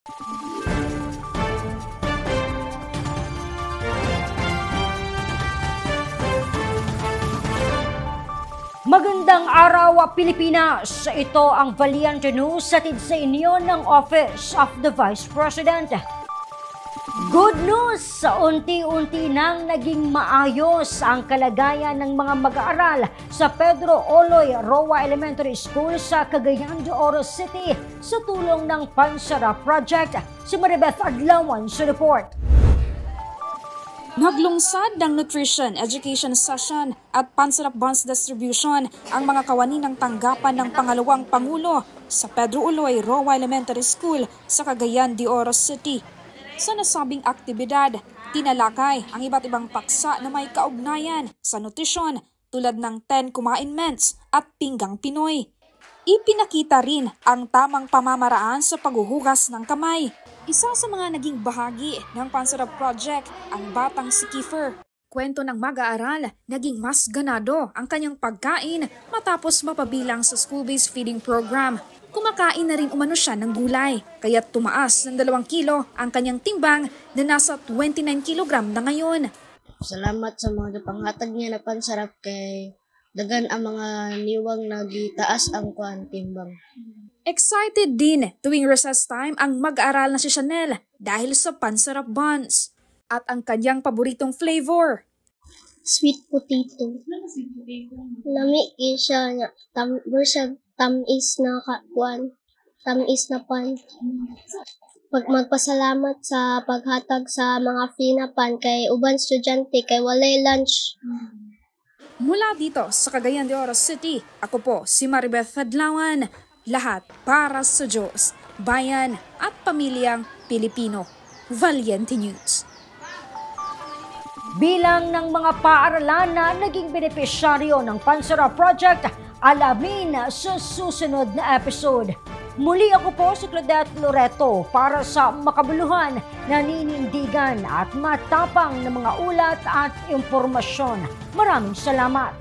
Magandang araw, Pilipinas! Ito ang Valiente News hatid sa inyo ng Office of the Vice President. Good news! Unti-unti nang naging maayos ang kalagayan ng mga mag-aaral sa Pedro Oloy Roa Elementary School sa Cagayan de Oro City sa tulong ng Pansarap Project. Si Maribeth Adlawan sa report. Naglungsad ng nutrition, education session at Pansarap Buns distribution ang mga kawani ng tanggapan ng pangalawang Pangulo sa Pedro Oloy Roa Elementary School sa Cagayan de Oro City. Sa nasabing aktibidad, tinalakay ang iba't ibang paksa na may kaugnayan sa nutrisyon tulad ng 10 Kumain Ments at Pinggang Pinoy. Ipinakita rin ang tamang pamamaraan sa paghuhugas ng kamay. Isa sa mga naging bahagi ng Pansarap Project ang batang si Kiefer. Kwento ng mag-aaral, naging mas ganado ang kanyang pagkain matapos mapabilang sa school-based feeding program. Kumakain na rin umano siya ng gulay, kaya tumaas ng 2 kilo ang kanyang timbang na nasa 29 kilogram na ngayon. Salamat sa mga panghatag niya na pansarap kay dagan ang mga niwang nagitaas ang timbang. Excited din tuwing recess time ang mag-aaral na si Chanel dahil sa Pansarap Buns at ang kanyang paboritong flavor. Sweet potato. Lami siya na tamis na tamis na pan. Magpasalamat sa paghatag sa mga free na pan kay uban estudyante kay walay lunch. Mula dito sa Cagayan de Oro City, ako po si Maribeth Adlawan. Lahat para sa Diyos, bayan at pamilyang Pilipino. Valiente News. Bilang ng mga paaralan na naging benepisyaryo ng Pansarap Project, alamin sa susunod na episode. Muli ako po si Claudette Loreto para sa makabuluhan, naninindigan at matapang na mga ulat at impormasyon. Maraming salamat.